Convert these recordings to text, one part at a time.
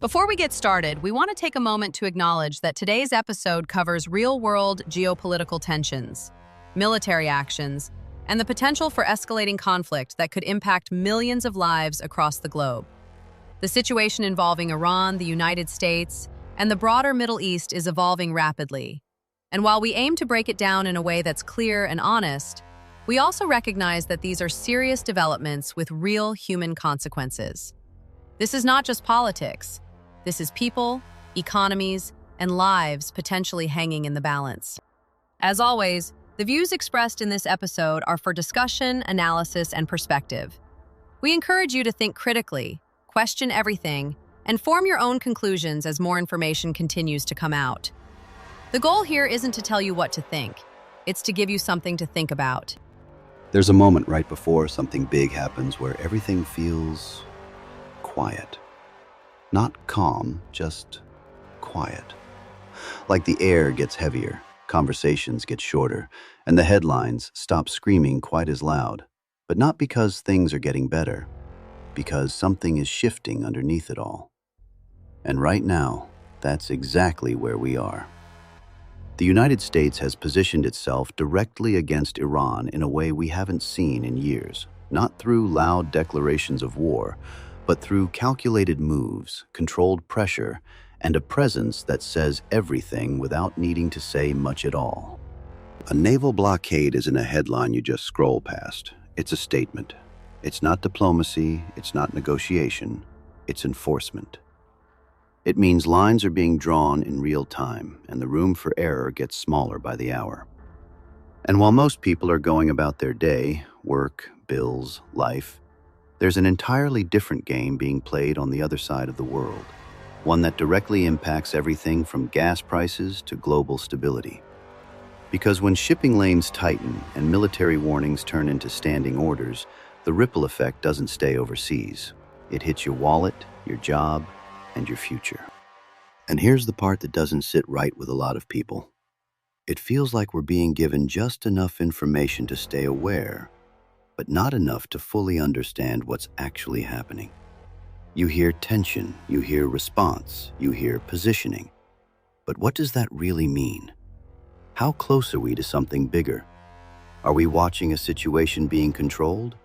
Before we get started, we want to take a moment to acknowledge that today's episode covers real-world geopolitical tensions, military actions, and the potential for escalating conflict that could impact millions of lives across the globe. The situation involving Iran, the United States, and the broader Middle East is evolving rapidly. And while we aim to break it down in a way that's clear and honest, we also recognize that these are serious developments with real human consequences. This is not just politics. This is people, economies, and lives potentially hanging in the balance. As always, the views expressed in this episode are for discussion, analysis, and perspective. We encourage you to think critically, question everything, and form your own conclusions as more information continues to come out. The goal here isn't to tell you what to think. It's to give you something to think about. There's a moment right before something big happens where everything feels quiet. Not calm, just quiet. Like the air gets heavier, conversations get shorter, and the headlines stop screaming quite as loud. But not because things are getting better, because something is shifting underneath it all. And right now, that's exactly where we are. The United States has positioned itself directly against Iran in a way we haven't seen in years, not through loud declarations of war, but through calculated moves, controlled pressure, and a presence that says everything without needing to say much at all. A naval blockade isn't a headline you just scroll past. It's a statement. It's not diplomacy, it's not negotiation, it's enforcement. It means lines are being drawn in real time, and the room for error gets smaller by the hour. And while most people are going about their day, work, bills, life, there's an entirely different game being played on the other side of the world, one that directly impacts everything from gas prices to global stability. Because when shipping lanes tighten and military warnings turn into standing orders, the ripple effect doesn't stay overseas. It hits your wallet, your job, and your future. And here's the part that doesn't sit right with a lot of people. It feels like we're being given just enough information to stay aware, but not enough to fully understand what's actually happening. You hear tension, you hear response, you hear positioning. But what does that really mean? How close are we to something bigger? Are we watching a situation being controlled,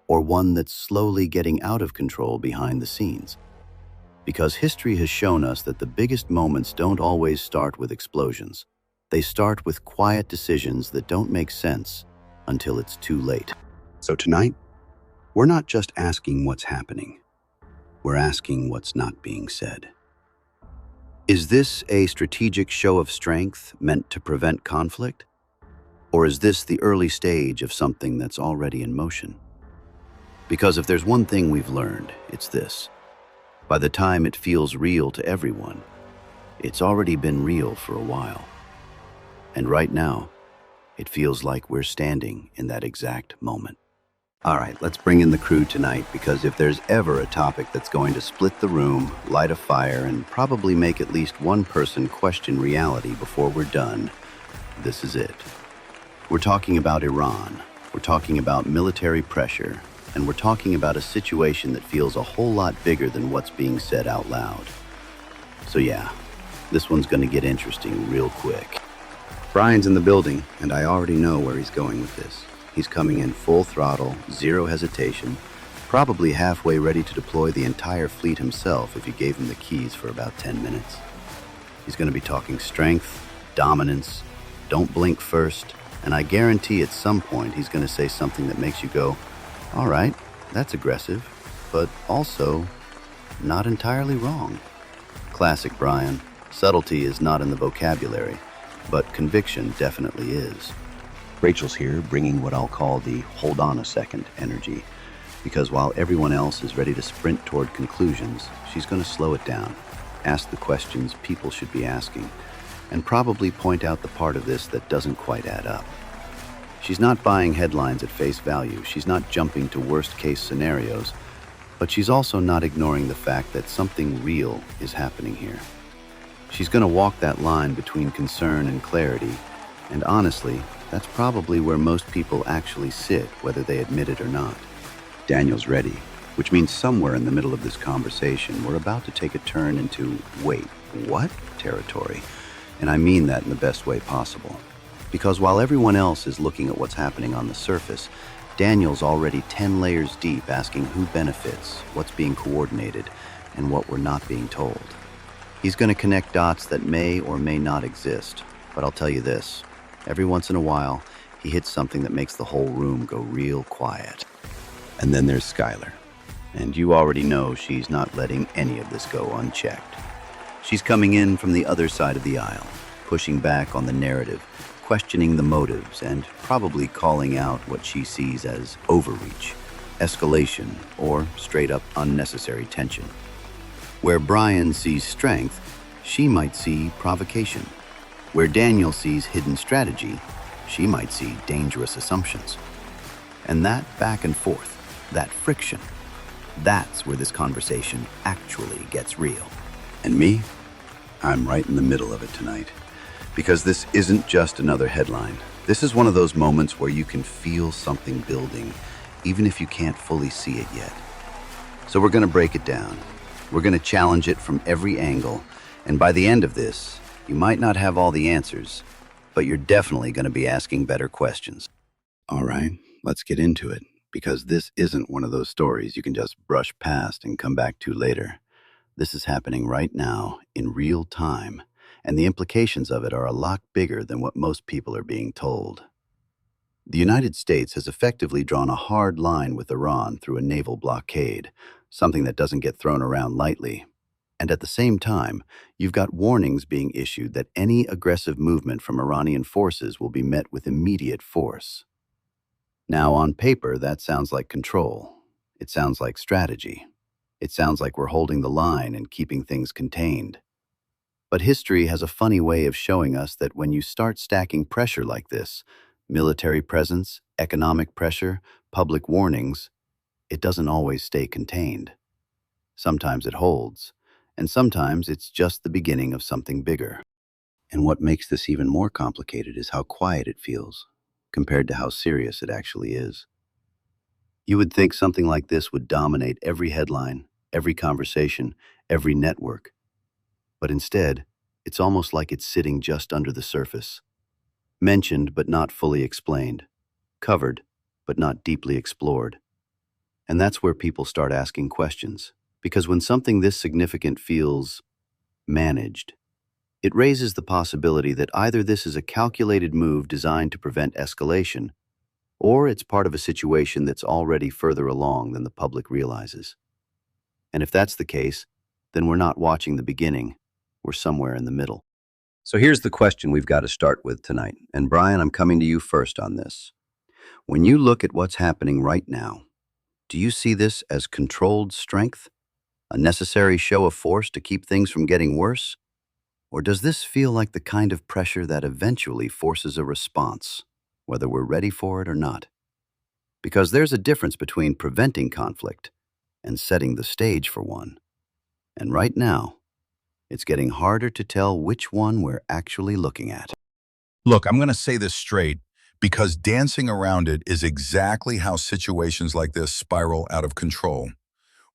or one that's slowly getting out of control behind the scenes? Because history has shown us that the biggest moments don't always start with explosions. They start with quiet decisions that don't make sense until it's too late. So tonight, we're not just asking what's happening. We're asking what's not being said. Is this a strategic show of strength meant to prevent conflict? Or is this the early stage of something that's already in motion? Because if there's one thing we've learned, it's this. By the time it feels real to everyone, it's already been real for a while. And right now, it feels like we're standing in that exact moment. All right, let's bring in the crew tonight, because if there's ever a topic that's going to split the room, light a fire, and probably make at least one person question reality before we're done, this is it. We're talking about Iran. We're talking about military pressure. And we're talking about a situation that feels a whole lot bigger than what's being said out loud. So yeah, this one's going to get interesting real quick. Brian's in the building, and I already know where he's going with this. He's coming in full throttle, zero hesitation, probably halfway ready to deploy the entire fleet himself if you gave him the keys for about 10 minutes. He's going to be talking strength, dominance, don't blink first, and I guarantee at some point he's going to say something that makes you go, all right, that's aggressive, but also not entirely wrong. Classic Brian. Subtlety is not in the vocabulary, but conviction definitely is. Rachel's here, bringing what I'll call the hold on a second energy, because while everyone else is ready to sprint toward conclusions, she's going to slow it down, ask the questions people should be asking, and probably point out the part of this that doesn't quite add up. She's not buying headlines at face value, she's not jumping to worst-case scenarios, but she's also not ignoring the fact that something real is happening here. She's going to walk that line between concern and clarity, and honestly, that's probably where most people actually sit, whether they admit it or not. Daniel's ready. which means somewhere in the middle of this conversation, we're about to take a turn into wait, what territory? And I mean that in the best way possible. Because while everyone else is looking at what's happening on the surface, Daniel's already 10 layers deep asking who benefits, what's being coordinated, and what we're not being told. He's going to connect dots that may or may not exist, but I'll tell you this, every once in a while, he hits something that makes the whole room go real quiet. And then there's Skylar. And you already know she's not letting any of this go unchecked. She's coming in from the other side of the aisle, pushing back on the narrative, questioning the motives, and probably calling out what she sees as overreach, escalation, or straight-up unnecessary tension. Where Brian sees strength, she might see provocation. Where Daniel sees hidden strategy, she might see dangerous assumptions. And that back and forth, that friction, that's where this conversation actually gets real. And me, I'm right in the middle of it tonight. Because this isn't just another headline. This is one of those moments where you can feel something building, even if you can't fully see it yet. So we're going to break it down. We're going to challenge it from every angle. And by the end of this, you might not have all the answers, but you're definitely going to be asking better questions. All right, let's get into it. Because this isn't one of those stories you can just brush past and come back to later. This is happening right now, in real time, and the implications of it are a lot bigger than what most people are being told. The United States has effectively drawn a hard line with Iran through a naval blockade, something that doesn't get thrown around lightly. And at the same time, you've got warnings being issued that any aggressive movement from Iranian forces will be met with immediate force. Now, on paper, that sounds like control. It sounds like strategy. It sounds like we're holding the line and keeping things contained. But history has a funny way of showing us that when you start stacking pressure like this, military presence, economic pressure, public warnings, it doesn't always stay contained. Sometimes it holds, and sometimes it's just the beginning of something bigger. And what makes this even more complicated is how quiet it feels, compared to how serious it actually is. You would think something like this would dominate every headline, every conversation, every network. But instead, it's almost like it's sitting just under the surface. Mentioned but not fully explained. Covered but not deeply explored. And that's where people start asking questions. Because when something this significant feels managed, it raises the possibility that either this is a calculated move designed to prevent escalation, or it's part of a situation that's already further along than the public realizes. And if that's the case, then we're not watching the beginning, we're somewhere in the middle. So here's the question we've got to start with tonight. And Brian, I'm coming to you first on this. When you look at what's happening right now, do you see this as controlled strength? A necessary show of force to keep things from getting worse? Or does this feel like the kind of pressure that eventually forces a response, whether we're ready for it or not? Because there's a difference between preventing conflict and setting the stage for one. And right now, it's getting harder to tell which one we're actually looking at. Look, I'm going to say this straight because dancing around it is exactly how situations like this spiral out of control.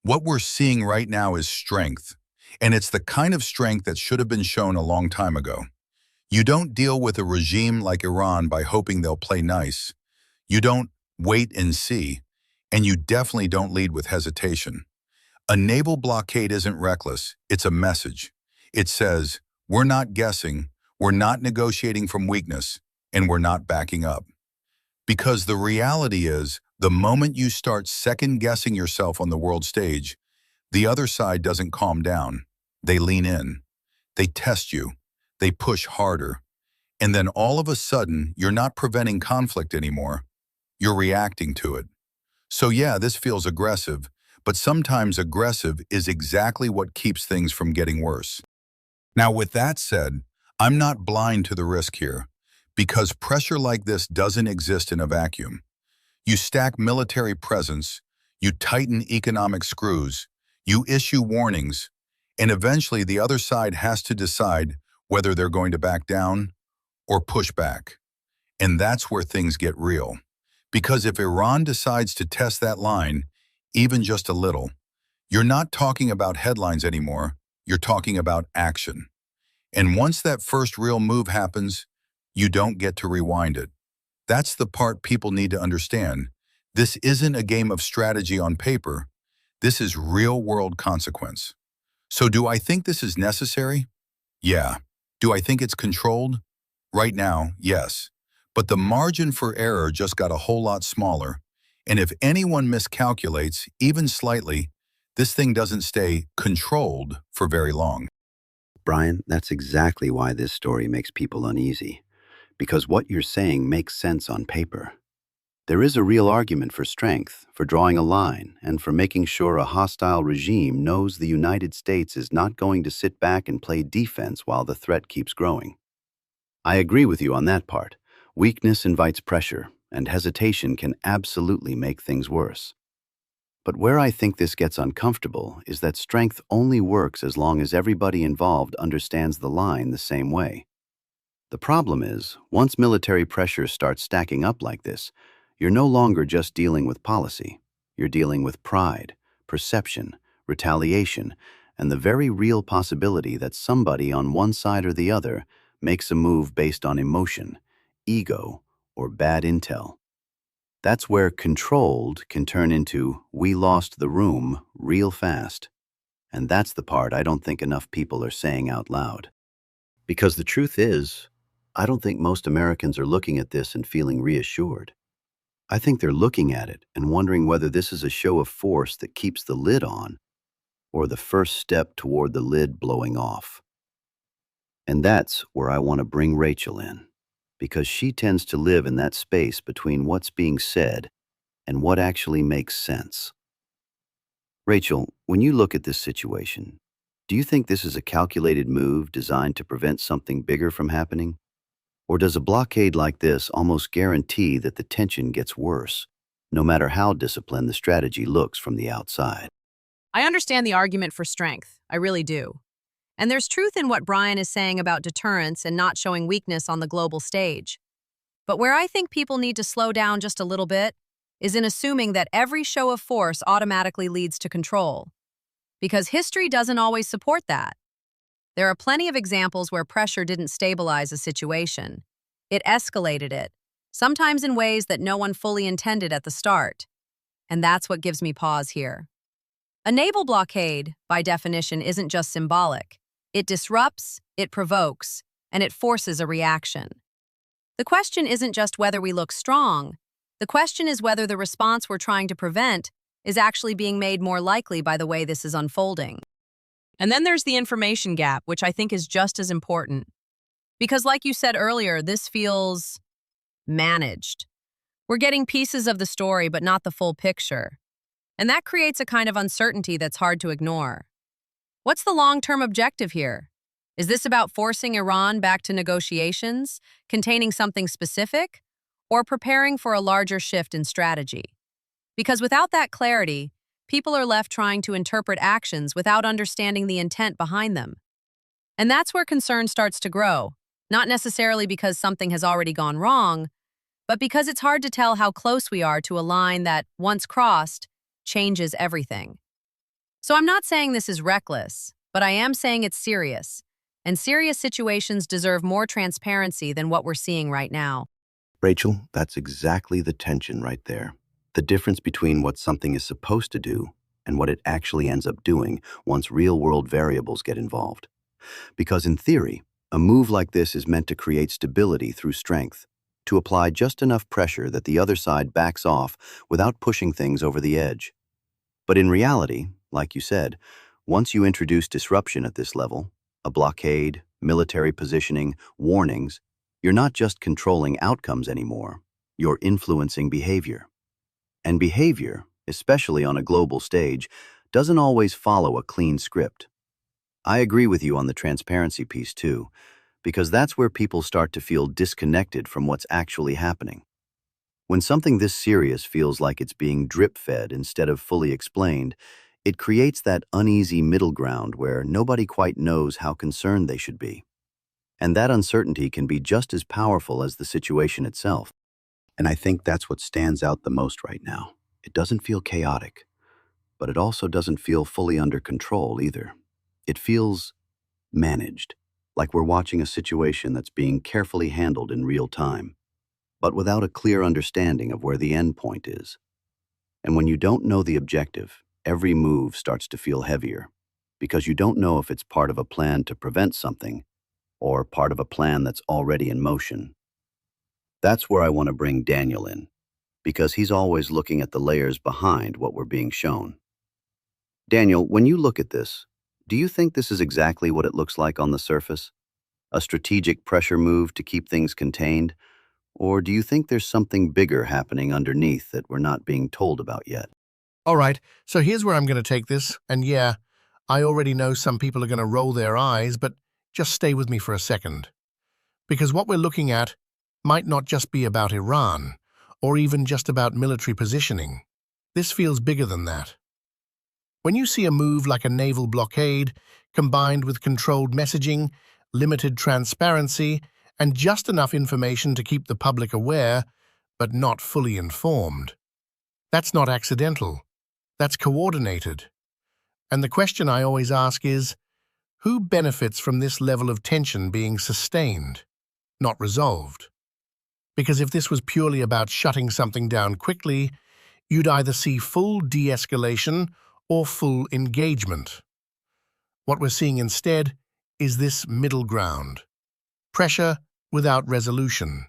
What we're seeing right now is strength, and it's the kind of strength that should have been shown a long time ago. You don't deal with a regime like Iran by hoping they'll play nice. You don't wait and see, and you definitely don't lead with hesitation. A naval blockade isn't reckless, it's a message. It says, we're not guessing, we're not negotiating from weakness, and we're not backing up. Because the reality is, the moment you start second-guessing yourself on the world stage, the other side doesn't calm down. They lean in. They test you. They push harder. And then all of a sudden, you're not preventing conflict anymore. You're reacting to it. So yeah, this feels aggressive, but sometimes aggressive is exactly what keeps things from getting worse. Now, with that said, I'm not blind to the risk here, because pressure like this doesn't exist in a vacuum. You stack military presence, you tighten economic screws, you issue warnings, and eventually the other side has to decide whether they're going to back down or push back. And that's where things get real. Because if Iran decides to test that line, even just a little, you're not talking about headlines anymore, you're talking about action. And once that first real move happens, you don't get to rewind it. That's the part people need to understand. This isn't a game of strategy on paper. This is real-world consequence. So do I think this is necessary? Yeah. Do I think it's controlled? Right now, yes. But the margin for error just got a whole lot smaller. And if anyone miscalculates, even slightly, this thing doesn't stay controlled for very long. Brian, that's exactly why this story makes people uneasy. Because what you're saying makes sense on paper. There is a real argument for strength, for drawing a line, and for making sure a hostile regime knows the United States is not going to sit back and play defense while the threat keeps growing. I agree with you on that part. Weakness invites pressure, and hesitation can absolutely make things worse. But where I think this gets uncomfortable is that strength only works as long as everybody involved understands the line the same way. The problem is, once military pressure starts stacking up like this, you're no longer just dealing with policy. You're dealing with pride, perception, retaliation, and the very real possibility that somebody on one side or the other makes a move based on emotion, ego, or bad intel. That's where controlled can turn into "we lost the room" real fast. And that's the part I don't think enough people are saying out loud. Because the truth is, I don't think most Americans are looking at this and feeling reassured. I think they're looking at it and wondering whether this is a show of force that keeps the lid on, or the first step toward the lid blowing off. And that's where I want to bring Rachel in, because she tends to live in that space between what's being said and what actually makes sense. Rachel, when you look at this situation, do you think this is a calculated move designed to prevent something bigger from happening? Or does a blockade like this almost guarantee that the tension gets worse, no matter how disciplined the strategy looks from the outside? I understand the argument for strength. I really do. And there's truth in what Brian is saying about deterrence and not showing weakness on the global stage. But where I think people need to slow down just a little bit is in assuming that every show of force automatically leads to control. Because history doesn't always support that. There are plenty of examples where pressure didn't stabilize a situation. It escalated it, sometimes in ways that no one fully intended at the start. And that's what gives me pause here. A naval blockade, by definition, isn't just symbolic. It disrupts, it provokes, and it forces a reaction. The question isn't just whether we look strong. The question is whether the response we're trying to prevent is actually being made more likely by the way this is unfolding. And then there's the information gap, which I think is just as important. Because like you said earlier, this feels managed. We're getting pieces of the story, but not the full picture. And that creates a kind of uncertainty that's hard to ignore. What's the long-term objective here? Is this about forcing Iran back to negotiations, containing something specific, or preparing for a larger shift in strategy? Because without that clarity, people are left trying to interpret actions without understanding the intent behind them. And that's where concern starts to grow, not necessarily because something has already gone wrong, but because it's hard to tell how close we are to a line that, once crossed, changes everything. So I'm not saying this is reckless, but I am saying it's serious. And serious situations deserve more transparency than what we're seeing right now. Rachel, that's exactly the tension right there. The difference between what something is supposed to do and what it actually ends up doing once real-world variables get involved. Because in theory, a move like this is meant to create stability through strength, to apply just enough pressure that the other side backs off without pushing things over the edge. But in reality, like you said, once you introduce disruption at this level, a blockade, military positioning, warnings, you're not just controlling outcomes anymore, you're influencing behavior. And behavior, especially on a global stage, doesn't always follow a clean script. I agree with you on the transparency piece too, because that's where people start to feel disconnected from what's actually happening. When something this serious feels like it's being drip-fed instead of fully explained, it creates that uneasy middle ground where nobody quite knows how concerned they should be. And that uncertainty can be just as powerful as the situation itself. And I think that's what stands out the most right now. It doesn't feel chaotic. but it also doesn't feel fully under control either. It feels managed, like we're watching a situation that's being carefully handled in real time, but without a clear understanding of where the end point is. And when you don't know the objective, every move starts to feel heavier, because you don't know if it's part of a plan to prevent something or part of a plan that's already in motion. That's where I want to bring Daniel in, because he's always looking at the layers behind what we're being shown. Daniel, when you look at this, do you think this is exactly what it looks like on the surface? A strategic pressure move to keep things contained? Or do you think there's something bigger happening underneath that we're not being told about yet? All right, so here's where I'm going to take this, and yeah, I already know some people are going to roll their eyes, but just stay with me for a second. Because what we're looking at might not just be about Iran, or even just about military positioning. This feels bigger than that. When you see a move like a naval blockade, combined with controlled messaging, limited transparency, and just enough information to keep the public aware, but not fully informed, that's not accidental. That's coordinated. And the question I always ask is, who benefits from this level of tension being sustained, not resolved? Because if this was purely about shutting something down quickly, you'd either see full de-escalation or full engagement. What we're seeing instead is this middle ground, pressure without resolution,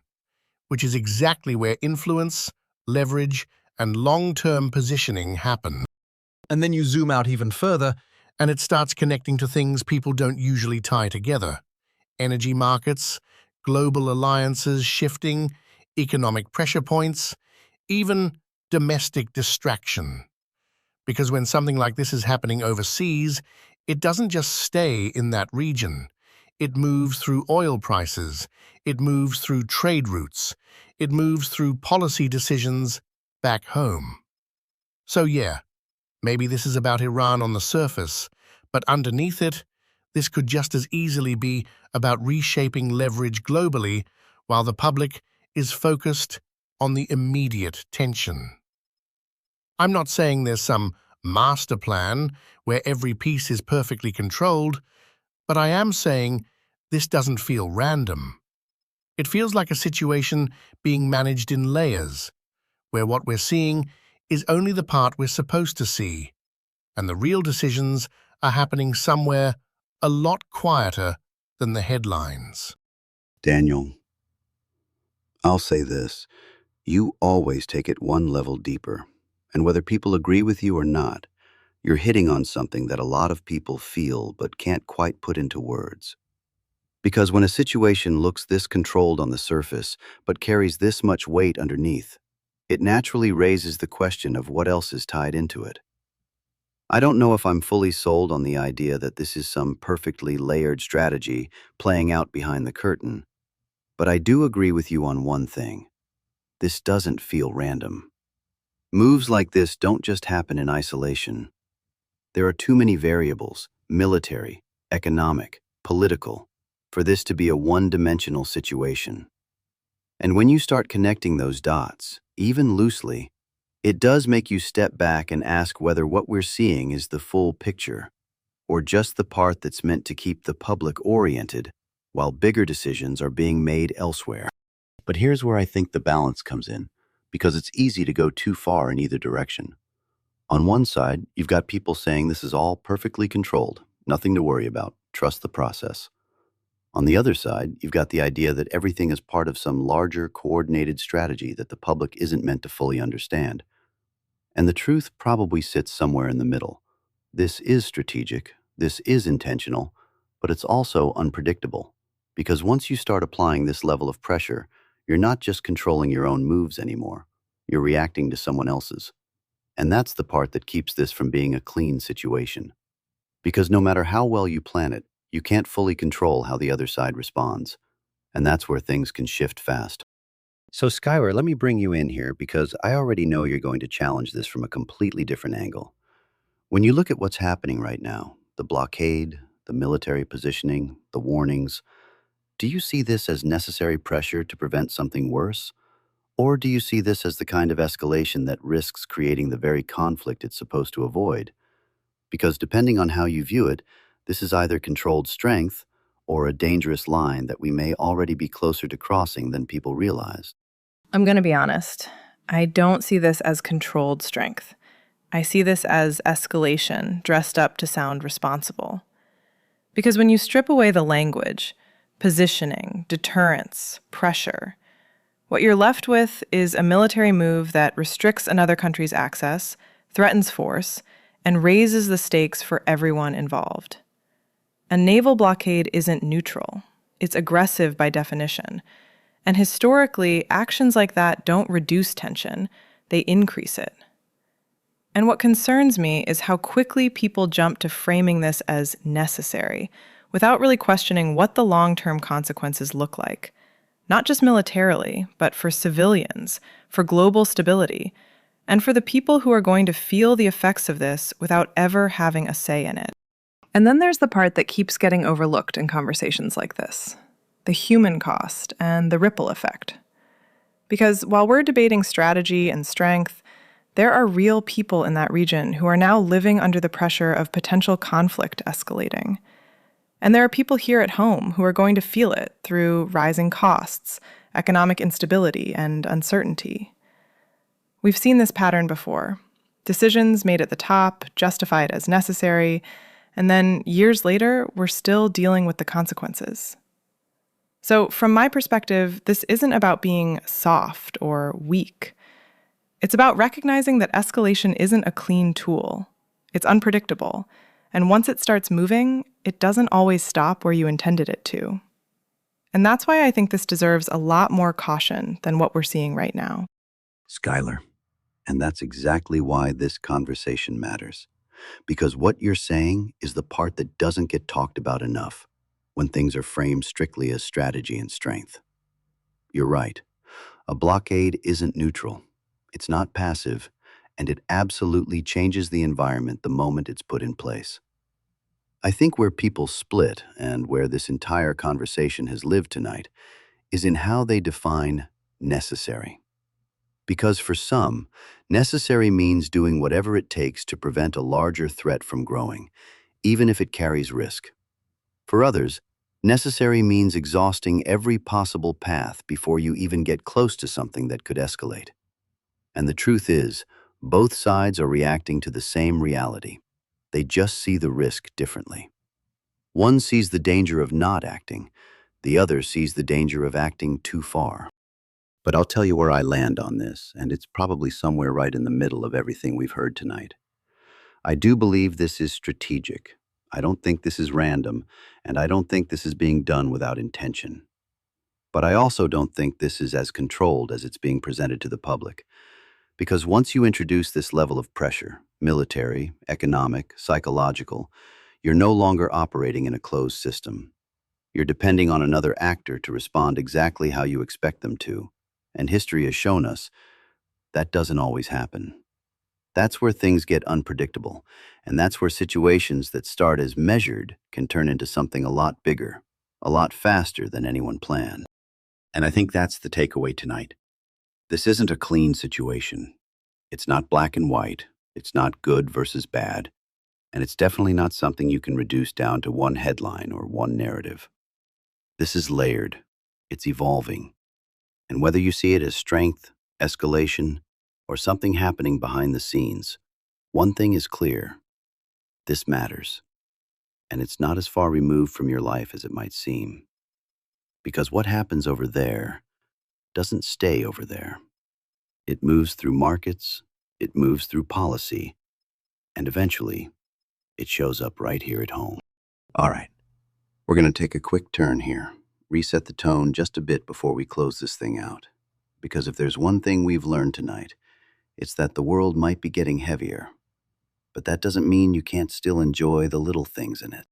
which is exactly where influence, leverage, and long-term positioning happen. And then you zoom out even further, and it starts connecting to things people don't usually tie together. Energy markets, global alliances shifting, economic pressure points, even domestic distraction. Because when something like this is happening overseas, it doesn't just stay in that region. It moves through oil prices, it moves through trade routes, it moves through policy decisions back home. So yeah, maybe this is about Iran on the surface, but underneath it, this could just as easily be about reshaping leverage globally while the public is focused on the immediate tension. I'm not saying there's some master plan where every piece is perfectly controlled, but I am saying this doesn't feel random. It feels like a situation being managed in layers, where what we're seeing is only the part we're supposed to see, and the real decisions are happening somewhere a lot quieter than the headlines. Daniel, I'll say this. You always take it one level deeper, and whether people agree with you or not, you're hitting on something that a lot of people feel but can't quite put into words. Because when a situation looks this controlled on the surface but carries this much weight underneath, it naturally raises the question of what else is tied into it. I don't know if I'm fully sold on the idea that this is some perfectly layered strategy playing out behind the curtain, but I do agree with you on one thing. This doesn't feel random. Moves like this don't just happen in isolation. There are too many variables, military, economic, political, for this to be a one-dimensional situation. And when you start connecting those dots, even loosely, it does make you step back and ask whether what we're seeing is the full picture, or just the part that's meant to keep the public oriented while bigger decisions are being made elsewhere. But here's where I think the balance comes in, because it's easy to go too far in either direction. On one side, you've got people saying this is all perfectly controlled, nothing to worry about, trust the process. On the other side, you've got the idea that everything is part of some larger, coordinated strategy that the public isn't meant to fully understand. And the truth probably sits somewhere in the middle. This is strategic, this is intentional, but it's also unpredictable. Because once you start applying this level of pressure, you're not just controlling your own moves anymore. You're reacting to someone else's. And that's the part that keeps this from being a clean situation. Because no matter how well you plan it, you can't fully control how the other side responds. And that's where things can shift fast. So Skylar, let me bring you in here because I already know you're going to challenge this from a completely different angle. When you look at what's happening right now, the blockade, the military positioning, the warnings, do you see this as necessary pressure to prevent something worse? Or do you see this as the kind of escalation that risks creating the very conflict it's supposed to avoid? Because depending on how you view it, this is either controlled strength or a dangerous line that we may already be closer to crossing than people realize. I'm going to be honest. I don't see this as controlled strength. I see this as escalation dressed up to sound responsible. Because when you strip away the language, positioning, deterrence, pressure, what you're left with is a military move that restricts another country's access, threatens force, and raises the stakes for everyone involved. A naval blockade isn't neutral. It's aggressive by definition. And historically, actions like that don't reduce tension, they increase it. And what concerns me is how quickly people jump to framing this as necessary, without really questioning what the long-term consequences look like. Not just militarily, but for civilians, for global stability, and for the people who are going to feel the effects of this without ever having a say in it. And then there's the part that keeps getting overlooked in conversations like this. The human cost and the ripple effect. Because while we're debating strategy and strength, there are real people in that region who are now living under the pressure of potential conflict escalating. And there are people here at home who are going to feel it through rising costs, economic instability, and uncertainty. We've seen this pattern before. Decisions made at the top, justified as necessary, and then years later, we're still dealing with the consequences. So from my perspective, this isn't about being soft or weak. It's about recognizing that escalation isn't a clean tool. It's unpredictable. And once it starts moving, it doesn't always stop where you intended it to. And that's why I think this deserves a lot more caution than what we're seeing right now. Skylar, and that's exactly why this conversation matters. Because what you're saying is the part that doesn't get talked about enough when things are framed strictly as strategy and strength. You're right. A blockade isn't neutral. It's not passive, and it absolutely changes the environment the moment it's put in place. I think where people split, and where this entire conversation has lived tonight, is in how they define necessary. Because for some, necessary means doing whatever it takes to prevent a larger threat from growing, even if it carries risk. For others, necessary means exhausting every possible path before you even get close to something that could escalate. And the truth is, both sides are reacting to the same reality. They just see the risk differently. One sees the danger of not acting. The other sees the danger of acting too far. But I'll tell you where I land on this, and it's probably somewhere right in the middle of everything we've heard tonight. I do believe this is strategic. I don't think this is random, and I don't think this is being done without intention. But I also don't think this is as controlled as it's being presented to the public. Because once you introduce this level of pressure, military, economic, psychological, you're no longer operating in a closed system. You're depending on another actor to respond exactly how you expect them to. And history has shown us that doesn't always happen. That's where things get unpredictable, and that's where situations that start as measured can turn into something a lot bigger, a lot faster than anyone planned. And I think that's the takeaway tonight. This isn't a clean situation. It's not black and white. It's not good versus bad. And it's definitely not something you can reduce down to one headline or one narrative. This is layered. It's evolving. And whether you see it as strength, escalation, or something happening behind the scenes, one thing is clear. This matters. And it's not as far removed from your life as it might seem. Because what happens over there doesn't stay over there. It moves through markets, it moves through policy, and eventually, it shows up right here at home. All right, we're going to take a quick turn here, reset the tone just a bit before we close this thing out. Because if there's one thing we've learned tonight, it's that the world might be getting heavier. But that doesn't mean you can't still enjoy the little things in it.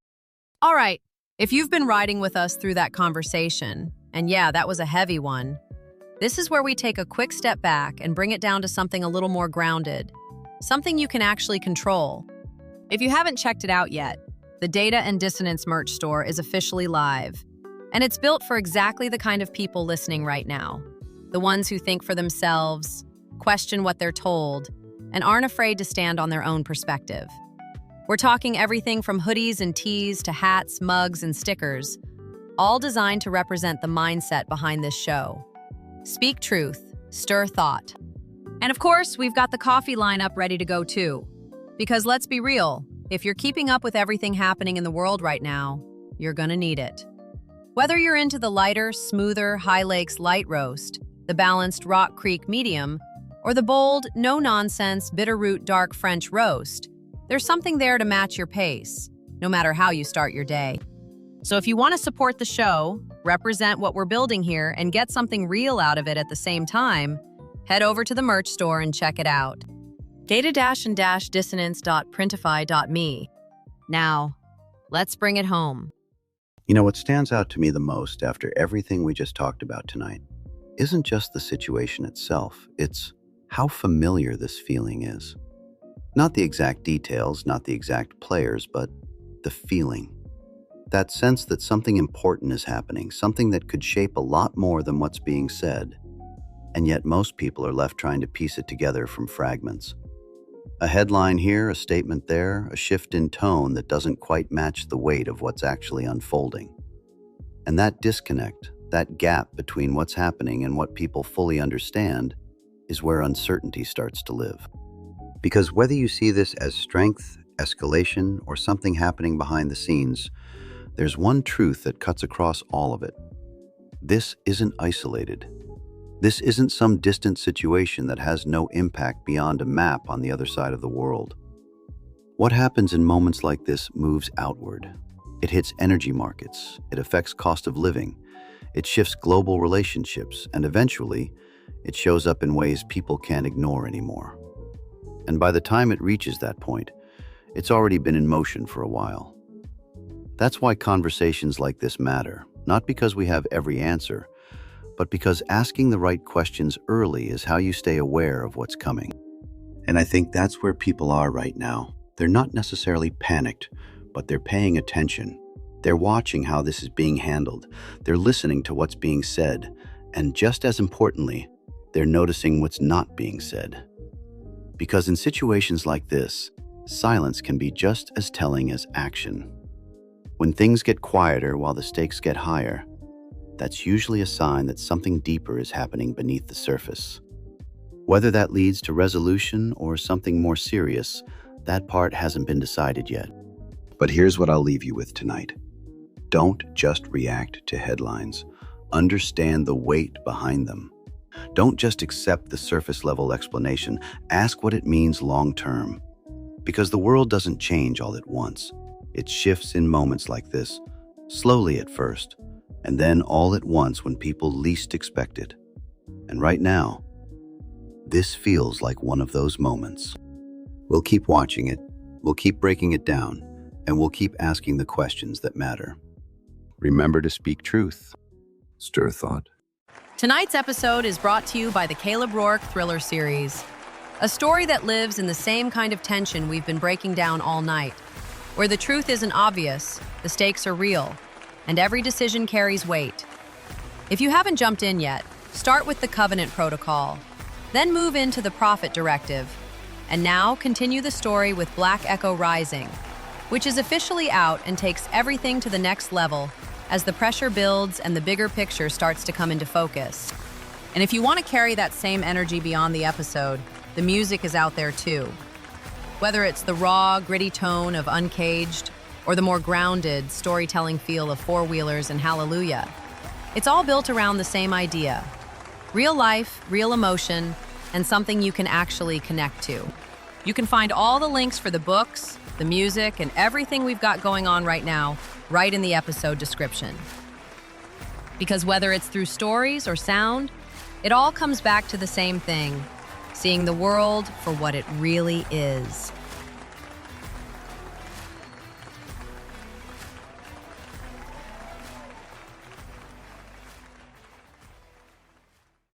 All right, if you've been riding with us through that conversation, and yeah, that was a heavy one, this is where we take a quick step back and bring it down to something a little more grounded, something you can actually control. If you haven't checked it out yet, the Data and Dissonance merch store is officially live, and it's built for exactly the kind of people listening right now. the ones who think for themselves, question what they're told, and aren't afraid to stand on their own perspective. We're talking everything from hoodies and tees to hats, mugs, and stickers, all designed to represent the mindset behind this show. Speak truth, stir thought. And of course, we've got the coffee lineup ready to go too. Because let's be real, if you're keeping up with everything happening in the world right now, you're gonna need it. Whether you're into the lighter, smoother High Lakes light roast, the balanced Rock Creek medium, or the bold, no-nonsense Bitterroot dark French roast, there's something there to match your pace, no matter how you start your day. So if you want to support the show, represent what we're building here, and get something real out of it at the same time, head over to the merch store and check it out. data-and-dissonance.printify.me. Now, let's bring it home. You know, what stands out to me the most after everything we just talked about tonight isn't just the situation itself, it's how familiar this feeling is. Not the exact details, not the exact players, but the feeling. That sense that something important is happening, something that could shape a lot more than what's being said. And yet most people are left trying to piece it together from fragments. A headline here, a statement there, a shift in tone that doesn't quite match the weight of what's actually unfolding. And that disconnect, that gap between what's happening and what people fully understand, is where uncertainty starts to live. Because whether you see this as strength, escalation, or something happening behind the scenes, there's one truth that cuts across all of it. This isn't isolated. This isn't some distant situation that has no impact beyond a map on the other side of the world. What happens in moments like this moves outward. It hits energy markets, it affects cost of living, it shifts global relationships, and eventually, it shows up in ways people can't ignore anymore. And by the time it reaches that point, it's already been in motion for a while. That's why conversations like this matter, not because we have every answer, but because asking the right questions early is how you stay aware of what's coming. And I think that's where people are right now. They're not necessarily panicked, but they're paying attention. They're watching how this is being handled. They're listening to what's being said. And just as importantly, they're noticing what's not being said. Because in situations like this, silence can be just as telling as action. When things get quieter while the stakes get higher, that's usually a sign that something deeper is happening beneath the surface. Whether that leads to resolution or something more serious, that part hasn't been decided yet. But here's what I'll leave you with tonight. Don't just react to headlines. Understand the weight behind them. Don't just accept the surface-level explanation. Ask what it means long-term. Because the world doesn't change all at once. It shifts in moments like this, slowly at first, and then all at once when people least expect it. And right now, this feels like one of those moments. We'll keep watching it, we'll keep breaking it down, and we'll keep asking the questions that matter. Remember to speak truth. Stir thought. Tonight's episode is brought to you by the Caleb Rourke Thriller series, a story that lives in the same kind of tension we've been breaking down all night, where the truth isn't obvious, the stakes are real, and every decision carries weight. If you haven't jumped in yet, start with the Covenant Protocol, then move into the Prophet Directive, and now continue the story with Black Echo Rising, which is officially out and takes everything to the next level as the pressure builds and the bigger picture starts to come into focus. And if you want to carry that same energy beyond the episode, the music is out there too. Whether it's the raw, gritty tone of Uncaged or the more grounded, storytelling feel of Four Wheelers and Hallelujah, it's all built around the same idea. Real life, real emotion, and something you can actually connect to. You can find all the links for the books, the music, and everything we've got going on right now right in the episode description. Because whether it's through stories or sound, it all comes back to the same thing: seeing the world for what it really is.